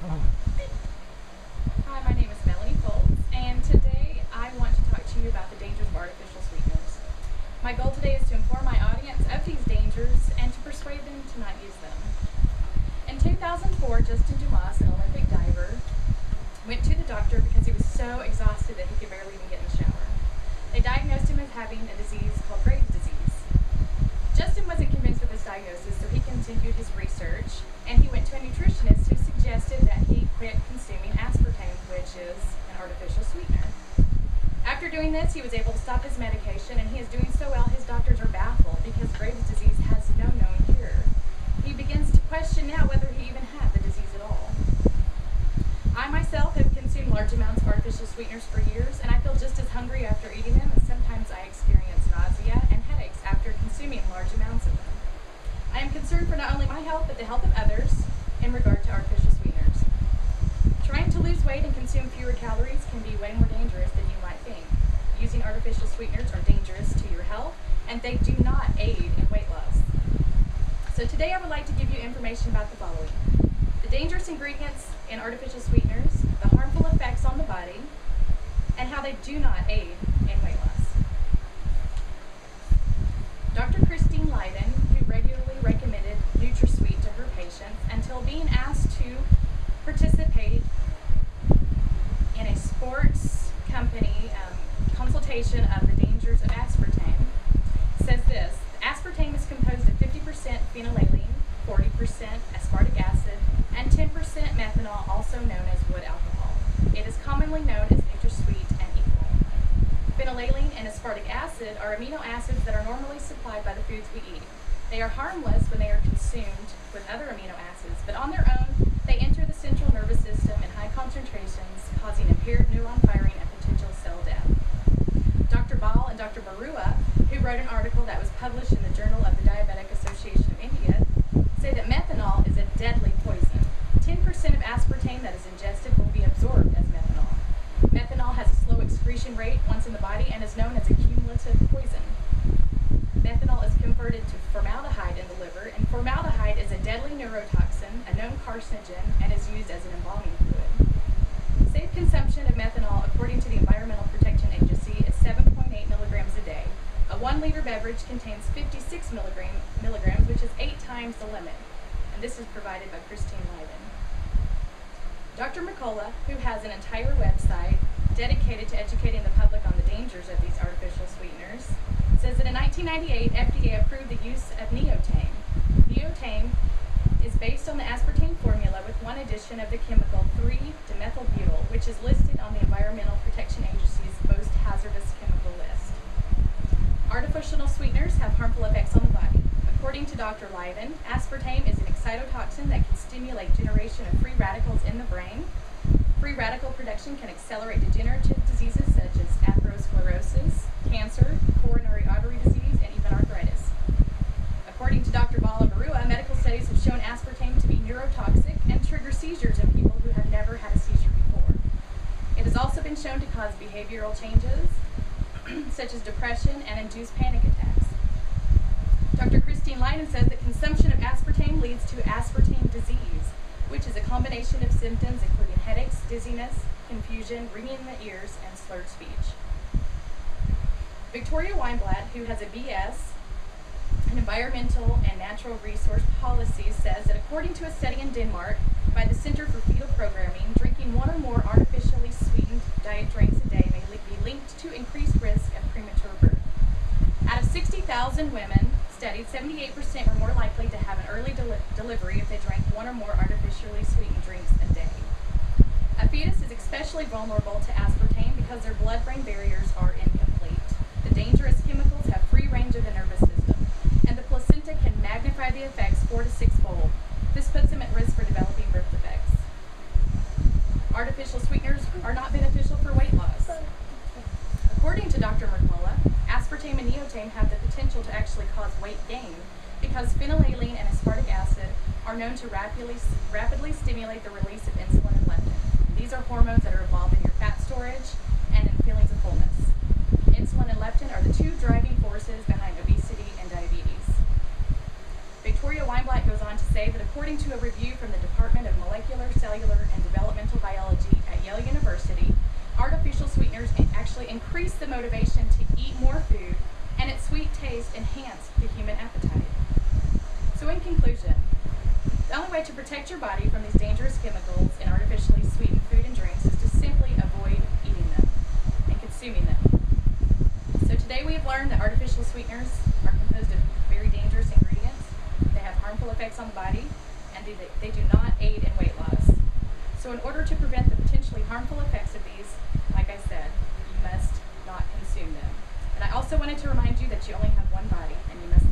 Hi, my name is Melanie Foltz, and today I want to talk to you about the dangers of artificial sweeteners. My goal today is to inform my audience of these dangers and to persuade them to not use them. In 2004, Justin Dumas, an Olympic diver, went to the doctor because he was so exhausted that he could barely even get in the shower. They diagnosed him as having a disease called Graves' disease. Justin wasn't convinced with this diagnosis, so he continued his research, and he went to a nutritionist who suggested that he quit consuming aspartame, which is an artificial sweetener. After doing this, he was able to stop his medication, and he is doing so well his doctors are baffled because Graves' disease has no known cure. He begins to question now whether he even had the disease at all. I myself have consumed large amounts of artificial sweeteners for years, and I feel just as hungry after eating them, and sometimes I experience nausea and headaches after consuming large amounts of them. I am concerned for not only my health, but the health of others in regard to artificial sweeteners. Trying to lose weight and consume fewer calories can be way more dangerous than you might think. Using artificial sweeteners are dangerous to your health, and they do not aid in weight loss. So today I would like to give you information about the following: the dangerous ingredients in artificial sweeteners, the harmful effects on the body, and how they do not aid in weight loss. Dr. Christine Leiden, who regularly recommended NutraSweet to her patients until being asked to participate in a sports company consultation of the dangers of aspartame, says this: aspartame is composed of 50% phenylalanine, 40% aspartic acid, and 10% methanol, also known as wood alcohol. It is commonly known as NutraSweet and Equal. Phenylalanine and aspartic acid are amino acids that are normally supplied by the foods we eat. They are harmless when they are consumed with other amino acids, but on their own, they enter the central nervous system in high concentrations, causing impaired neuron firing and potential cell death. Dr. Bal and Dr. Barua, who wrote an article that was published in the Journal of the Diabetic Association of India, say that methanol is a deadly poison. 10% of aspartame that is ingested will be absorbed as methanol. Methanol has a slow excretion rate once in the body and is known as a cumulative poison. Methanol is converted to formaldehyde in the liver, and formaldehyde is a deadly neurotoxin, a known carcinogen, and is used as an embalming fluid. Safe consumption of methanol, according to the Environmental Protection Agency, is 7.8 milligrams a day. A 1-liter beverage contains 56 milligrams, which is 8 times the limit. And this is provided by Christine Leiden. Dr. McCullough, who has an entire website dedicated to educating the public on the dangers of these artificial sweeteners, says that in 1998, FDA approved the use of Neotame. Neotame is based on the aspartame formula with one addition of the chemical 3-dimethylbutyl, which is listed on the Environmental Protection Agency's most hazardous chemical list. Artificial sweeteners have harmful effects on the body. According to Dr. Leiden, aspartame is an excitotoxin that can stimulate generation of free radicals in the brain. Free radical production can accelerate degenerative diseases such as atherosclerosis, cancer, coronary artery disease, and even arthritis. According to Dr. Bala Barua, medical studies have shown aspartame to be neurotoxic and trigger seizures in people who have never had a seizure before. It has also been shown to cause behavioral changes, such as depression and induce panic attacks. Dr. Christine Leiden says that consumption of aspartame leads to aspartame disease, which is a combination of symptoms including headaches, dizziness, confusion, ringing in the ears, and slurred speech. Victoria Weinblatt, who has a BS in Environmental and Natural Resource Policy, says that according to a study in Denmark by the Center for Fetal Programming, drinking 1 or more artificially sweetened diet drinks a day may be linked to increased risk of premature birth. Out of 60,000 women studied, 78% were more likely to have an early delivery if they drank 1 or more artificially sweetened drinks a day. A fetus is especially vulnerable to aspartame because their blood-brain barriers are incomplete. The dangerous chemicals have free range of the nervous system, and the placenta can magnify the effects 4 to 6-fold. This puts them at risk for developing birth defects. Artificial sweeteners are not beneficial for weight loss. According to Dr. McCullough, aspartame and neotame have the potential to actually cause weight gain because phenylalanine and aspartic acid are known to rapidly stimulate the release of insulin and leptin. These are hormones that are involved in your fat storage and in feelings of fullness. Insulin and leptin are the 2 driving forces behind obesity and diabetes. Victoria Weinblatt goes on on to say that according to a review from the Department of Molecular, Cellular, and Developmental Biology at Yale University, artificial sweeteners actually increase the motivation to eat more food, and its sweet taste enhance the human appetite. So in conclusion, the only way to protect your body from these dangerous chemicals in artificially sweetened food and drinks is to simply avoid eating them and consuming them. So today we have learned that artificial sweeteners are composed of very dangerous ingredients. They have harmful effects on the body, and they do not aid in weight loss. So in order to prevent the potentially harmful effects of these, like I said, you must not consume them. And I also wanted to remind you that you only have one body, and you must